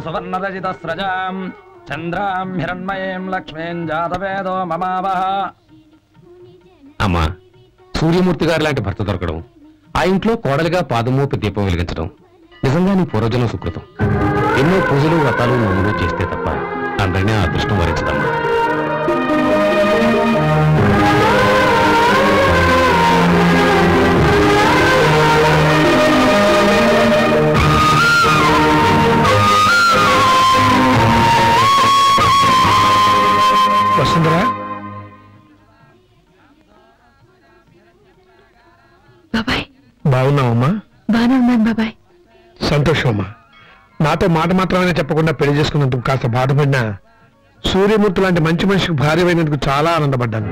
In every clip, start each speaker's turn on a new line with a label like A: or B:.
A: సువర్ణరజితస్రజాం చంద్రాం హిరణ్మయీం లక్ష్మీం జాతవేదో మమావహ.
B: అమ్మా, సూర్యమూర్తి గారు లాంటి భర్త దొరకడం, ఆ ఇంట్లో కోడలిగా పాదమోపి దీపం వెలిగించడం నిజంగా నీ పూర్వజన్మ సుకృతం. ఎన్నో పూజలు వ్రతాలు నోములు చేస్తే తప్ప అందరినీ ఆ అదృష్టం వరించదమ్మా.
C: వసుంధరా,
D: బాబాయ్
C: బాగున్నావమ్మా?
D: బాగానే ఉన్నాను బాబాయ్.
C: సంతోషం అమ్మా. నాతో మాట మాత్రమే చెప్పకుండా పెళ్లి చేసుకున్నందుకు కాస్త బాధపడినా సూర్యమూర్తి లాంటి మంచి మనిషికి భార్యమైనందుకు చాలా ఆనందపడ్డాను.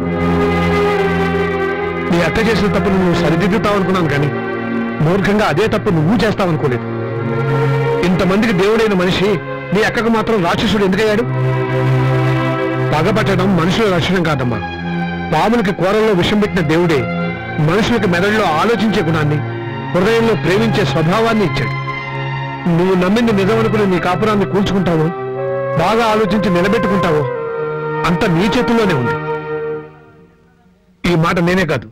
C: నీ అత్త చేసిన తప్పు నువ్వు సరిదిద్దుతావు అనుకున్నాను, కానీ మూర్ఖంగా అదే తప్పు నువ్వు చేస్తావనుకోలేదు. ఇంతమందికి దేవుడైన మనిషి నీ అక్కకు మాత్రం రాక్షసుడు ఎందుకయ్యాడు? పగపట్టడం మనుషుల లక్షణం కాదమ్మా. పాములకి కూరల్లో విషం పెట్టిన దేవుడే మనుషులకి మెదడులో ఆలోచించే గుణాన్ని, హృదయంలో ప్రేమించే స్వభావాన్ని ఇచ్చాడు. నువ్వు నమ్మింది నిజం అనుకుని నీ కాపురాన్ని కూల్చుకుంటావో, బాగా ఆలోచించి నిలబెట్టుకుంటావో అంత నీ చేతుల్లోనే ఉంది. ఈ మాట నేనే కాదు,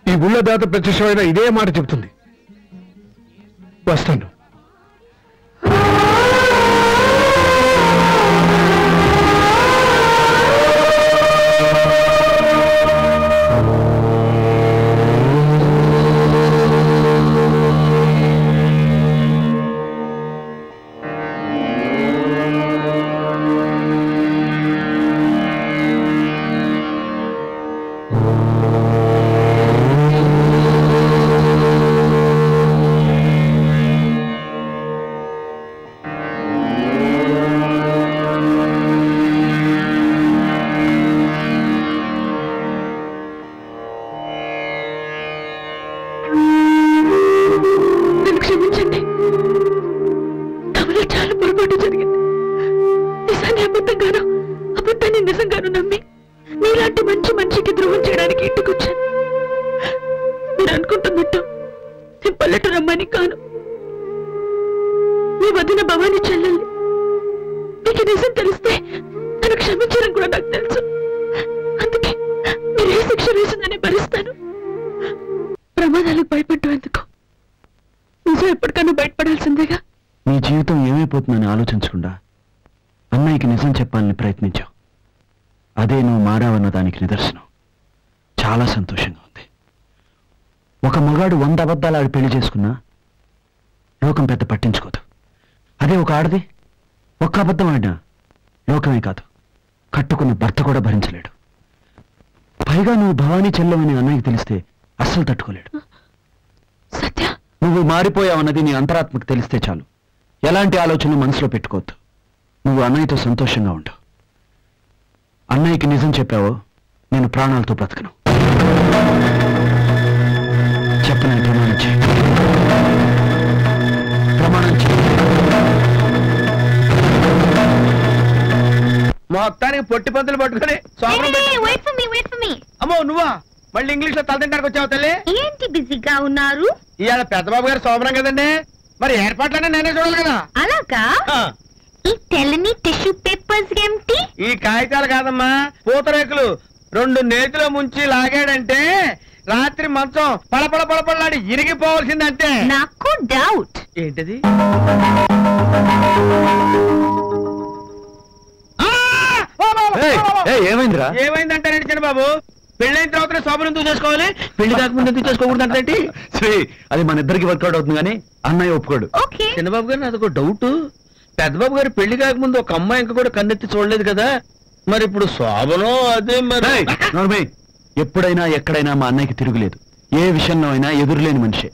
C: ఈ గుళ్ళ దాత ప్రత్యక్షమైన ఇదే మాట చెబుతుంది. వస్తాను.
E: నీ జీవితం ఏమైపోతుందని ఆలోచించకుండా అన్నయ్యకి నిజం చెప్పాలని ప్రయత్నించావు. అదే నువ్వు మారావన్న దానికి నిదర్శనం. చాలా సంతోషంగా ఉంది. ఒక మగాడు 100 అబద్ధాలు ఆడి పెళ్లి చేసుకున్నా లోకం పెద్ద పట్టించుకోదు. అదే ఒక ఆడది ఒక్క అబద్ధం ఆడినా లోకమే కాదు, కట్టుకున్న భర్త కూడా భరించలేడు. పైగా నువ్వు భవానీ చెల్లెమని అన్నయ్యకి తెలిస్తే అస్సలు తట్టుకోలేడు. నువ్వు మారిపోయావన్నది నీ అంతరాత్మకు తెలిస్తే చాలు. ఎలాంటి ఆలోచనలు మనసులో పెట్టుకోవద్దు. నువ్వు అన్నయ్యతో సంతోషంగా ఉండు. అన్నయ్యకి నిజం చెప్పావో నేను ప్రాణాలతో బ్రతకను. చెప్పనని ప్రమాణం చేయి. ప్రమాణం చేయి.
F: మొత్తానికి పొట్టి పంతులు పట్టుకొని అమ్మో నువ్వా మళ్ళీ ఇంగ్లీష్ లో తలతింటానికి వచ్చావు తల్లి?
G: ఏంటి బిజీగా ఉన్నారు?
F: ఇవాళ పెద్దబాబు గారు సోమరం కదండి, మరి ఏర్పాట్లనే నేనే చూడాలి కదా.
G: అలాగా? ఈ తెల్లని టిష్యూ పేపర్స్ ఏమిటి?
F: ఈ కాగితాలు కాదమ్మా, పూతరేకులు. 2 నేతిలో ముంచి లాగాడంటే రాత్రి మంచం పళపళ పళపళలాడి ఇరిగిపోవాల్సిందంటే.
G: నాకు డౌట్.
F: ఏంటది?
E: ఏమైందిరా?
F: ఏమైందంటారండి చిన్నబాబు? పెళ్ళైన తర్వాత శోభను ఎందుకు చేసుకోవాలి, పెళ్లి కాకముందు ఎందుకు చేసుకోకూడదు అంటే?
E: అది మన ఇద్దరికి వర్కౌట్ అవుతుంది కానీ అన్నయ్య ఒప్పుకోడు.
F: చిన్నబాబు గారు నాదొక డౌట్. పెద్దబాబు గారు పెళ్లి కాకముందు ఒక అమ్మాయి ఇంకా కూడా కన్నెత్తి చూడలేదు కదా, మరి ఇప్పుడు శోభను అదే మరి.
E: ఎప్పుడైనా ఎక్కడైనా మా అన్నయ్యకి తిరుగులేదు. ఏ విషయంలో అయినా ఎదురులేని మనిషే.